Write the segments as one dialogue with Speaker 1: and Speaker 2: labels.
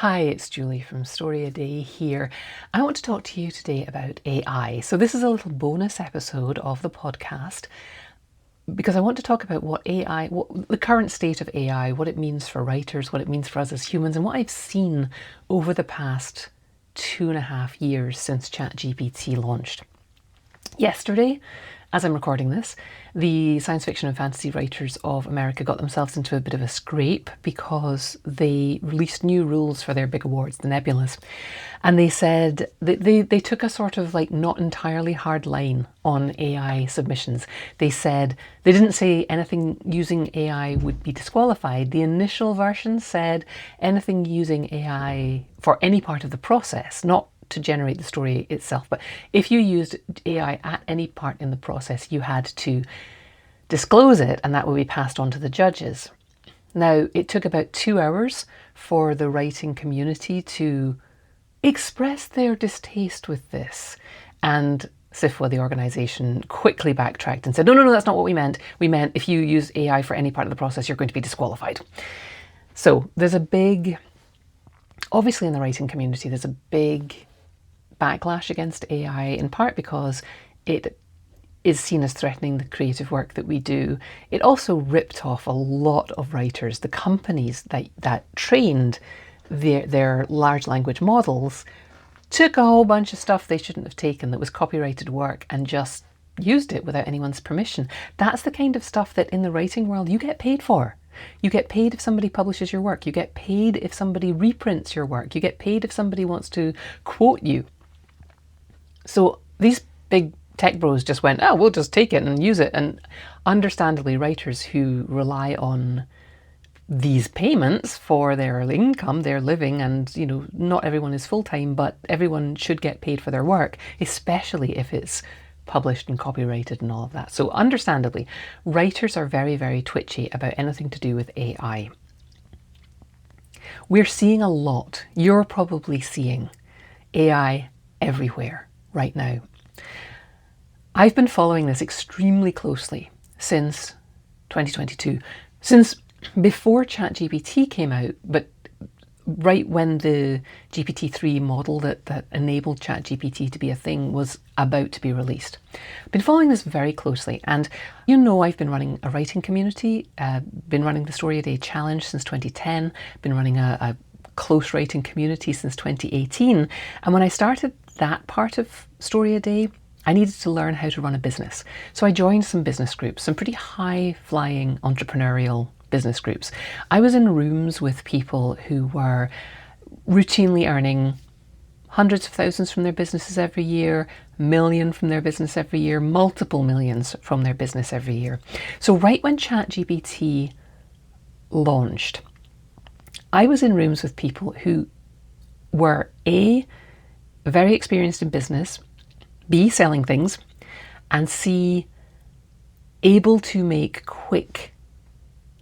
Speaker 1: Hi, it's Julie from Story a Day here. I want to talk to you today about AI. So this is a little bonus episode of the podcast because I want to talk about what the current state of AI, what it means for writers, what it means for us as humans, and what I've seen over the past 2.5 years since ChatGPT launched. Yesterday, as I'm recording this, the science fiction and fantasy writers of America got themselves into a bit of a scrape because they released new rules for their big awards, the Nebulas. And they said they took a sort of like not entirely hard line on AI submissions. They said, they didn't say anything using AI would be disqualified. The initial version said anything using AI for any part of the process, not to generate the story itself, but if you used AI at any part in the process, you had to disclose it and that would be passed on to the judges. Now, it took about 2 hours for the writing community to express their distaste with this, and SFWA, the organisation, quickly backtracked and said, no, that's not what we meant. We meant if you use AI for any part of the process, you're going to be disqualified. So there's a big, obviously in the writing community, there's a big backlash against AI, in part because it is seen as threatening the creative work that we do. It also ripped off a lot of writers. The companies that trained their large language models took a whole bunch of stuff they shouldn't have taken that was copyrighted work and just used it without anyone's permission. That's the kind of stuff that in the writing world you get paid for. You get paid if somebody publishes your work. You get paid if somebody reprints your work. You get paid if somebody wants to quote you. So these big tech bros just went, oh, we'll just take it and use it. And understandably, writers who rely on these payments for their income, their living, and not everyone is full-time, but everyone should get paid for their work, especially if it's published and copyrighted and all of that. So understandably, writers are very, very twitchy about anything to do with AI. We're seeing a lot. You're probably seeing AI everywhere right now. I've been following this extremely closely since 2022, since before ChatGPT came out, but right when the GPT-3 model that enabled ChatGPT to be a thing was about to be released. I've been following this very closely, and I've been running a writing community, been running the Story a Day challenge since 2010, been running a close writing community since 2018, and when I started that part of Story a Day, I needed to learn how to run a business. So I joined some business groups, some pretty high-flying entrepreneurial business groups. I was in rooms with people who were routinely earning hundreds of thousands from their businesses every year, $1 million from their business every year, multiple millions from their business every year. So right when ChatGPT launched, I was in rooms with people who were A, very experienced in business, B, selling things, and C, able to make quick,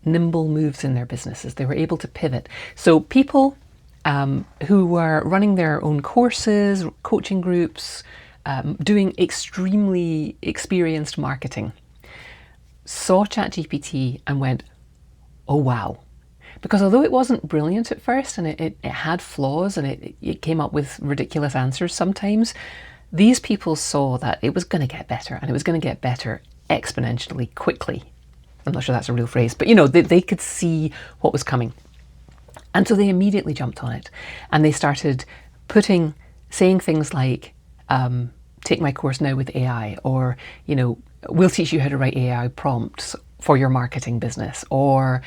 Speaker 1: nimble moves in their businesses. They were able to pivot. So people who were running their own courses, coaching groups, doing extremely experienced marketing, saw ChatGPT and went, oh wow. Because although it wasn't brilliant at first and it had flaws and it came up with ridiculous answers sometimes, these people saw that it was going to get better, and it was going to get better exponentially quickly. I'm not sure that's a real phrase, but they could see what was coming. And so they immediately jumped on it, and they started saying things like, take my course now with AI, or, we'll teach you how to write AI prompts for your marketing business, or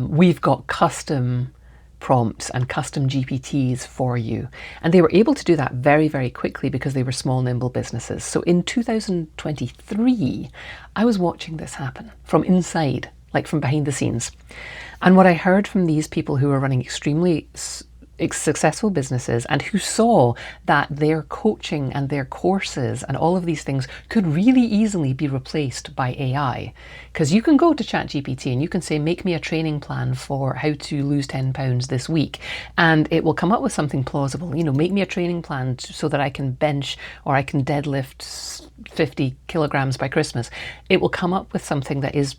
Speaker 1: we've got custom prompts and custom GPTs for you. And they were able to do that very, very quickly because they were small, nimble businesses. So in 2023, I was watching this happen from inside, like from behind the scenes. And what I heard from these people who were running extremely successful businesses and who saw that their coaching and their courses and all of these things could really easily be replaced by AI. Because you can go to ChatGPT and you can say, make me a training plan for how to lose 10 pounds this week. And it will come up with something plausible. Make me a training plan so that I can bench or I can deadlift 50 kilograms by Christmas. It will come up with something that is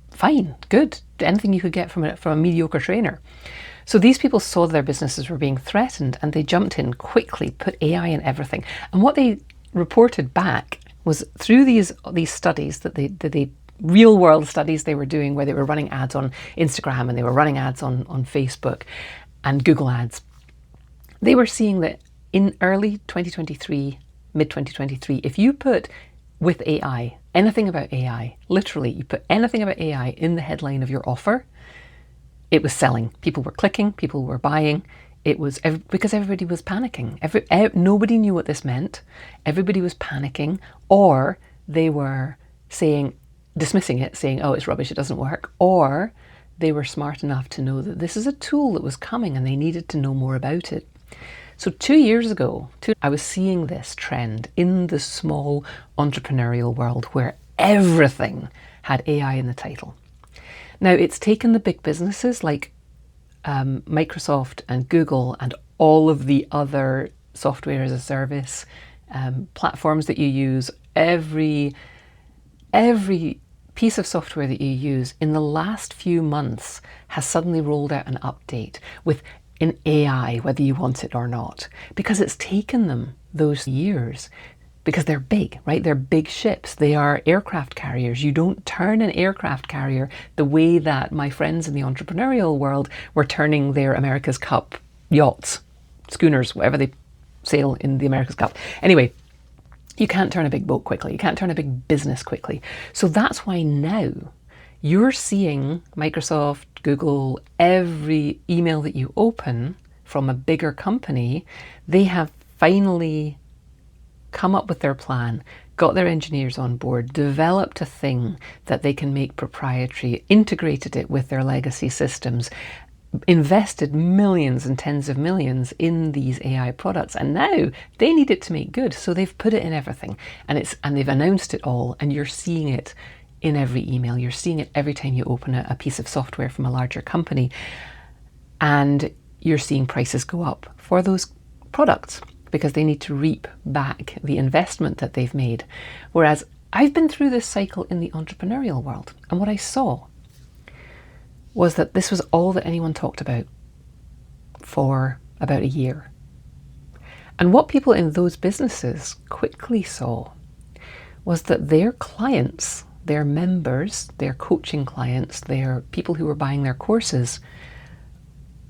Speaker 1: fine, good, anything you could get from a mediocre trainer. So these people saw their businesses were being threatened and they jumped in quickly, put AI in everything. And what they reported back was through these studies that they real world studies they were doing, where they were running ads on Instagram and they were running ads on Facebook and Google Ads. They were seeing that in early 2023, mid 2023, if you put with AI, anything about AI, literally you put anything about AI in the headline of your offer, it was selling. People were clicking, people were buying. It was because everybody was panicking. Nobody knew what this meant. Everybody was panicking, or they were dismissing it, saying, oh, it's rubbish, it doesn't work. Or they were smart enough to know that this is a tool that was coming and they needed to know more about it. So 2 years ago, I was seeing this trend in the small entrepreneurial world where everything had AI in the title. Now, it's taken the big businesses like Microsoft and Google and all of the other software as a service platforms that you use, every piece of software that you use in the last few months has suddenly rolled out an update with an AI, whether you want it or not, because it's taken them those years. Because they're big, right? They're big ships. They are aircraft carriers. You don't turn an aircraft carrier the way that my friends in the entrepreneurial world were turning their America's Cup yachts, schooners, whatever they sail in the America's Cup. Anyway, you can't turn a big boat quickly. You can't turn a big business quickly. So that's why now you're seeing Microsoft, Google, every email that you open from a bigger company, they have finally come up with their plan, got their engineers on board, developed a thing that they can make proprietary, integrated it with their legacy systems, invested millions and tens of millions in these AI products, and now they need it to make good, so they've put it in everything, and they've announced it all, and you're seeing it in every email. You're seeing it every time you open a piece of software from a larger company, and you're seeing prices go up for those products, because they need to reap back the investment that they've made. Whereas I've been through this cycle in the entrepreneurial world, and what I saw was that this was all that anyone talked about for about a year. And what people in those businesses quickly saw was that their clients, their members, their coaching clients, their people who were buying their courses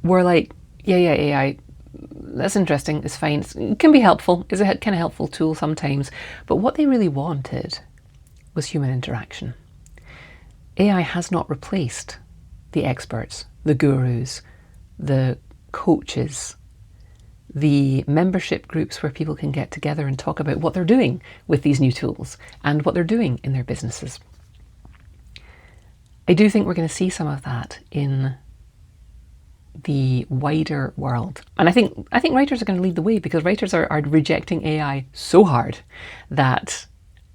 Speaker 1: were like, yeah, AI, that's interesting, it's fine, it can be helpful, it's a kind of helpful tool sometimes, but what they really wanted was human interaction. AI has not replaced the experts, the gurus, the coaches, the membership groups where people can get together and talk about what they're doing with these new tools and what they're doing in their businesses. I do think we're going to see some of that in the wider world. And I think writers are going to lead the way, because writers are rejecting AI so hard that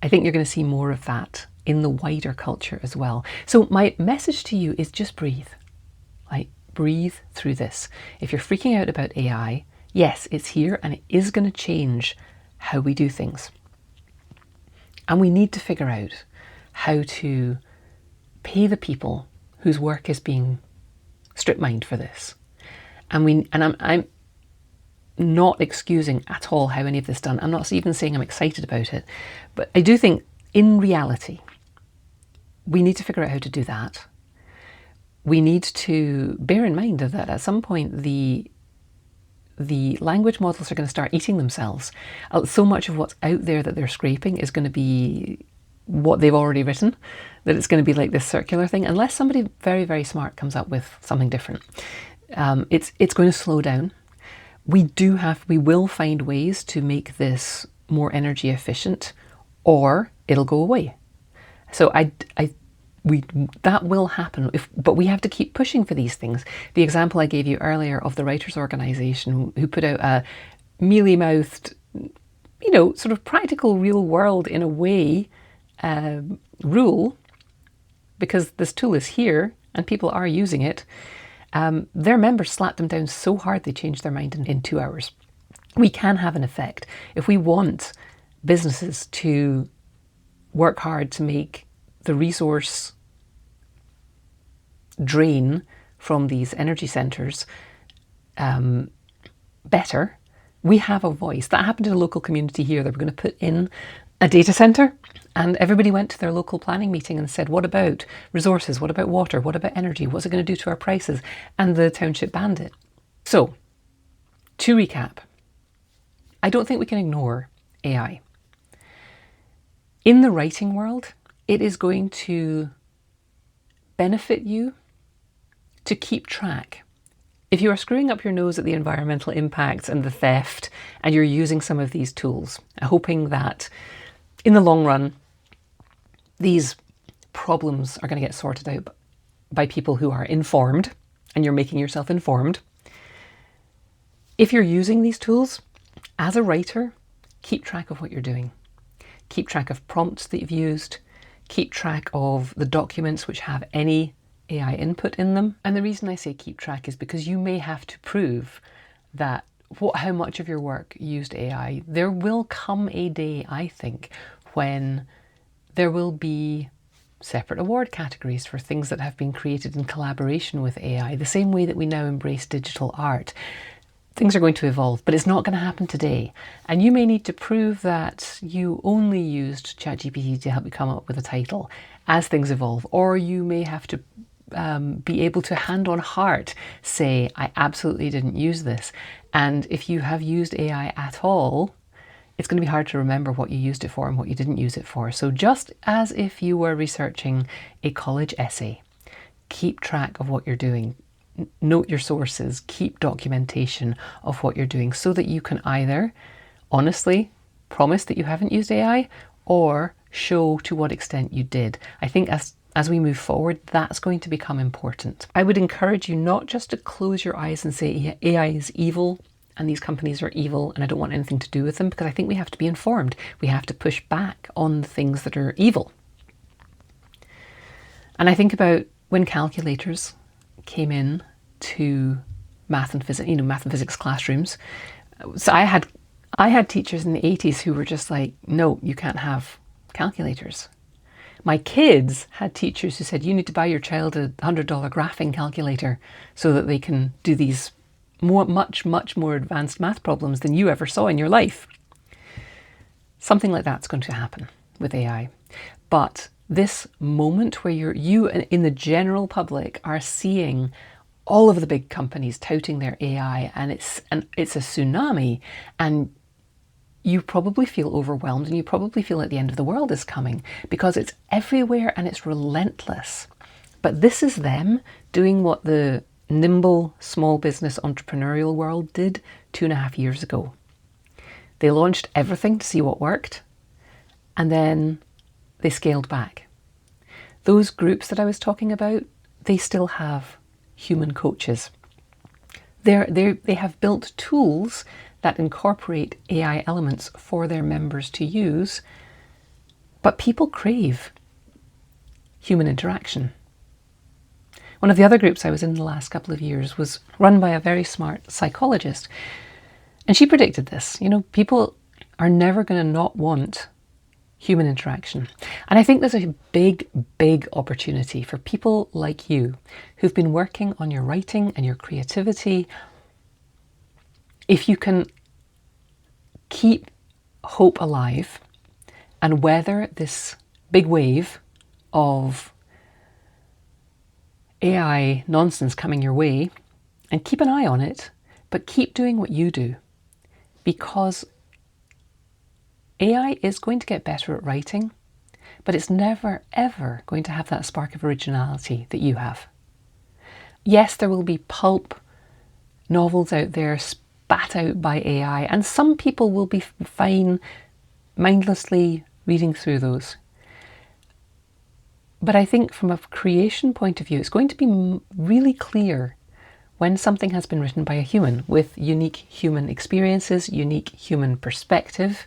Speaker 1: I think you're going to see more of that in the wider culture as well. So my message to you is just breathe. Like, breathe through this. If you're freaking out about AI, yes, it's here and it is going to change how we do things. And we need to figure out how to pay the people whose work is being strip mined for this. And I'm not excusing at all how any of this is done. I'm not even saying I'm excited about it, but I do think in reality, we need to figure out how to do that. We need to bear in mind that at some point the language models are going to start eating themselves. So much of what's out there that they're scraping is going to be what they've already written, that it's going to be like this circular thing, unless somebody very, very smart comes up with something different. It's going to slow down. We will find ways to make this more energy efficient, or it'll go away. So that will happen, but we have to keep pushing for these things. The example I gave you earlier of the writers' organization who put out a mealy-mouthed, sort of practical, real world in a way rule, because this tool is here and people are using it. Their members slapped them down so hard they changed their mind in 2 hours. We can have an effect. If we want businesses to work hard to make the resource drain from these energy centers better, we have a voice. That happened in a local community here. They were going to put in a data centre, and everybody went to their local planning meeting and said, what about resources? What about water? What about energy? What's it going to do to our prices? And the township banned it. So, to recap, I don't think we can ignore AI. In the writing world, it is going to benefit you to keep track. If you are screwing up your nose at the environmental impacts and the theft, and you're using some of these tools, hoping that in the long run, these problems are going to get sorted out by people who are informed, and you're making yourself informed. If you're using these tools, as a writer, keep track of what you're doing. Keep track of prompts that you've used. Keep track of the documents which have any AI input in them. And the reason I say keep track is because you may have to prove that how much of your work used AI. There will come a day, I think, when there will be separate award categories for things that have been created in collaboration with AI, the same way that we now embrace digital art. Things are going to evolve, but it's not going to happen today. And you may need to prove that you only used ChatGPT to help you come up with a title as things evolve, or you may have to be able to hand on heart say, I absolutely didn't use this. And if you have used AI at all, it's going to be hard to remember what you used it for and what you didn't use it for. So just as if you were researching a college essay, keep track of what you're doing. Note your sources, keep documentation of what you're doing so that you can either honestly promise that you haven't used AI or show to what extent you did. I think as we move forward, that's going to become important. I would encourage you not just to close your eyes and say AI is evil and these companies are evil and I don't want anything to do with them, because I think we have to be informed. We have to push back on the things that are evil. And I think about when calculators came in to math and physics classrooms. So I had teachers in the 80s who were just like, no, you can't have calculators. My kids had teachers who said, you need to buy your child a $100 graphing calculator so that they can do these much more advanced math problems than you ever saw in your life. Something like that's going to happen with AI. But this moment where you in the general public are seeing all of the big companies touting their AI and it's a tsunami, and you probably feel overwhelmed and you probably feel like the end of the world is coming because it's everywhere and it's relentless. But this is them doing what the nimble small business entrepreneurial world did 2.5 years ago. They launched everything to see what worked, and then they scaled back. Those groups that I was talking about, they still have human coaches. They have built tools that incorporate AI elements for their members to use, but people crave human interaction. One of the other groups I was in the last couple of years was run by a very smart psychologist, and she predicted this. People are never going to not want human interaction. And I think there's a big opportunity for people like you who've been working on your writing and your creativity. If you can keep hope alive and weather this big wave of AI nonsense coming your way, and keep an eye on it, but keep doing what you do, because AI is going to get better at writing, but it's never ever going to have that spark of originality that you have. Yes, there will be pulp novels out there spat out by AI, and some people will be fine mindlessly reading through those. But I think from a creation point of view, it's going to be really clear when something has been written by a human with unique human experiences, unique human perspective.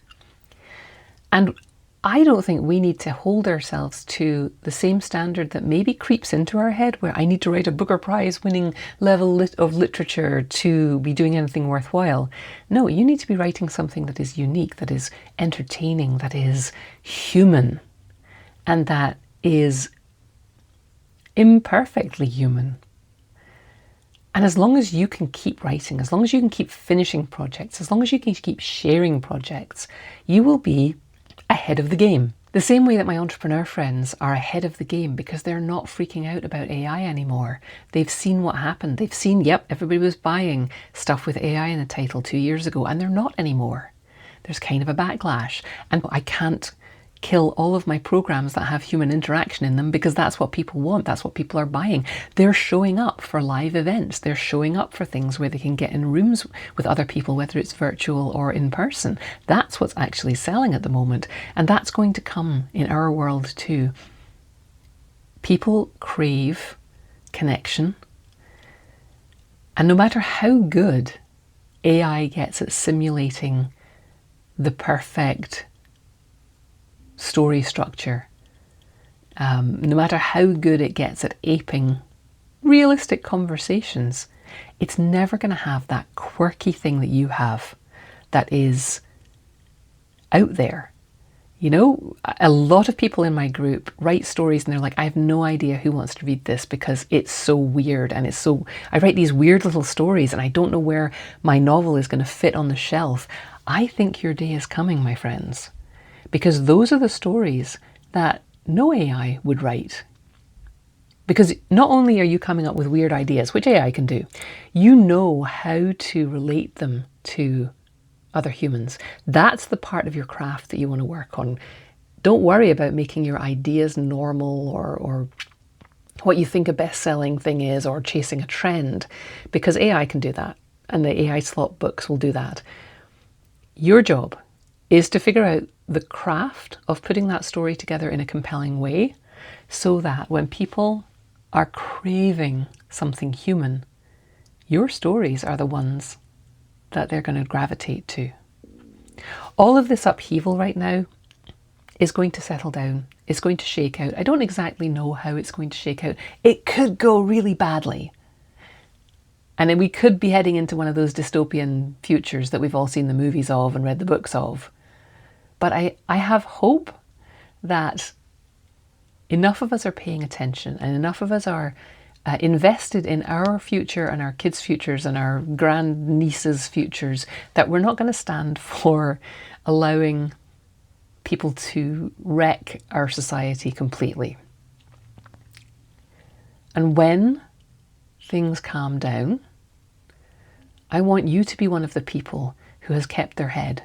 Speaker 1: And I don't think we need to hold ourselves to the same standard that maybe creeps into our head, where I need to write a Booker Prize winning level of literature to be doing anything worthwhile. No, you need to be writing something that is unique, that is entertaining, that is human, and that is imperfectly human. And as long as you can keep writing, as long as you can keep finishing projects, as long as you can keep sharing projects, you will be ahead of the game. The same way that my entrepreneur friends are ahead of the game because they're not freaking out about AI anymore. They've seen what happened. They've seen, yep, everybody was buying stuff with AI in the title 2 years ago, and they're not anymore. There's kind of a backlash. And I can't kill all of my programs that have human interaction in them because that's what people want. That's what people are buying. They're showing up for live events. They're showing up for things where they can get in rooms with other people, whether it's virtual or in person. That's what's actually selling at the moment. And that's going to come in our world too. People crave connection. And no matter how good AI gets at simulating the perfect story structure, no matter how good it gets at aping realistic conversations, it's never going to have that quirky thing that you have that is out there. You know, a lot of people in my group write stories and they're like, I have no idea who wants to read this because it's so weird and I write these weird little stories and I don't know where my novel is going to fit on the shelf. I think your day is coming, my friends. Because those are the stories that no AI would write. Because not only are you coming up with weird ideas, which AI can do, you know how to relate them to other humans. That's the part of your craft that you want to work on. Don't worry about making your ideas normal or what you think a best-selling thing is or chasing a trend, because AI can do that. And the AI slot books will do that. Your job is to figure out the craft of putting that story together in a compelling way so that when people are craving something human, your stories are the ones that they're going to gravitate to. All of this upheaval right now is going to settle down. It's going to shake out. I don't exactly know how it's going to shake out. It could go really badly. And then we could be heading into one of those dystopian futures that we've all seen the movies of and read the books of. But I have hope that enough of us are paying attention and enough of us are invested in our future and our kids' futures and our grandnieces' futures that we're not going to stand for allowing people to wreck our society completely. And when things calm down, I want you to be one of the people who has kept their head,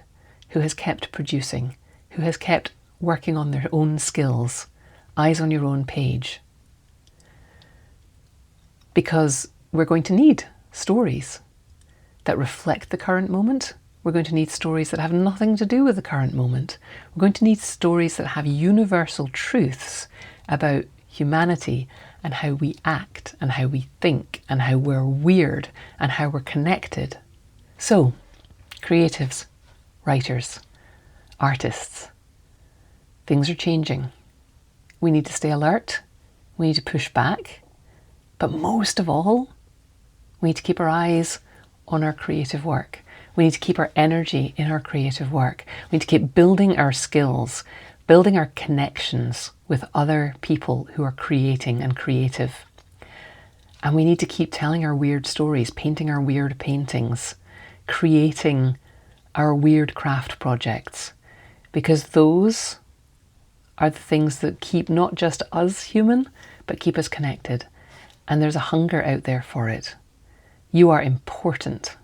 Speaker 1: who has kept producing, who has kept working on their own skills, eyes on your own page. Because we're going to need stories that reflect the current moment. We're going to need stories that have nothing to do with the current moment. We're going to need stories that have universal truths about humanity and how we act and how we think and how we're weird and how we're connected. So, creatives, writers, artists, things are changing. We need to stay alert. We need to push back. But most of all, we need to keep our eyes on our creative work. We need to keep our energy in our creative work. We need to keep building our skills, building our connections with other people who are creating and creative. And we need to keep telling our weird stories, painting our weird paintings, creating our weird craft projects, because those are the things that keep not just us human, but keep us connected. And there's a hunger out there for it. You are important.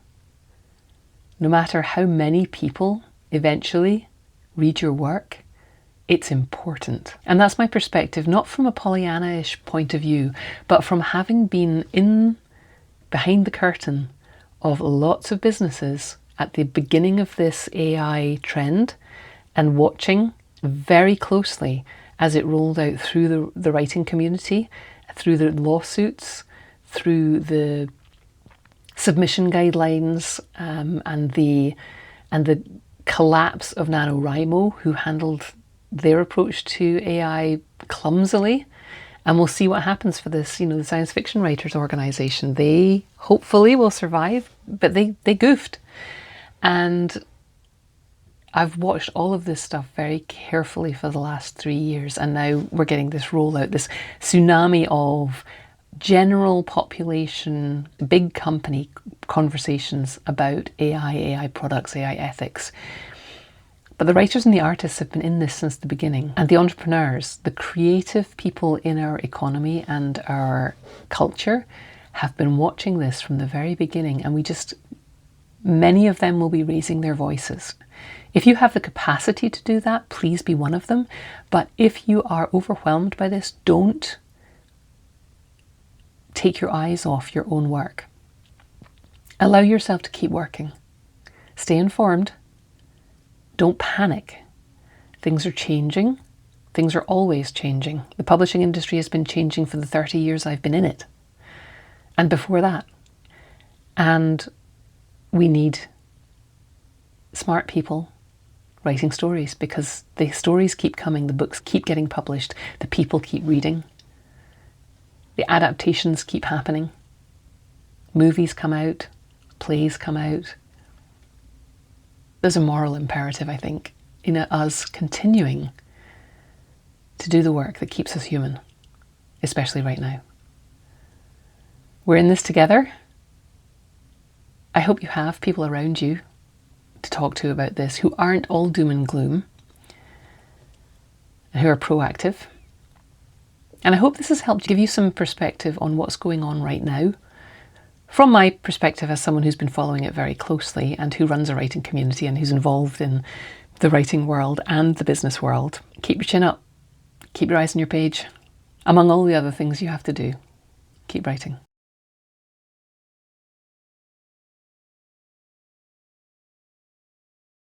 Speaker 1: No matter how many people eventually read your work, it's important. And that's my perspective, not from a Pollyanna-ish point of view, but from having been behind the curtain of lots of businesses at the beginning of this AI trend and watching very closely as it rolled out through the writing community, through the lawsuits, through the submission guidelines, and the collapse of NaNoWriMo, who handled their approach to AI clumsily. And we'll see what happens for this, the science fiction writers organization. They hopefully will survive, but they goofed. And I've watched all of this stuff very carefully for the last 3 years, and now we're getting this rollout, this tsunami of general population, big company conversations about AI products, AI ethics. But the writers and the artists have been in this since the beginning. And the entrepreneurs, the creative people in our economy and our culture have been watching this from the very beginning. And many of them will be raising their voices. If you have the capacity to do that, please be one of them. But if you are overwhelmed by this, don't take your eyes off your own work. Allow yourself to keep working. Stay informed. Don't panic. Things are changing. Things are always changing. The publishing industry has been changing for the 30 years I've been in it. And before that. And we need smart people writing stories, because the stories keep coming, the books keep getting published, the people keep reading, the adaptations keep happening, movies come out, plays come out. There's a moral imperative, I think, in us continuing to do the work that keeps us human, especially right now. We're in this together. I hope you have people around you to talk to about this who aren't all doom and gloom and who are proactive. And I hope this has helped give you some perspective on what's going on right now. From my perspective as someone who's been following it very closely and who runs a writing community and who's involved in the writing world and the business world, keep your chin up, keep your eyes on your page. Among all the other things you have to do, keep writing.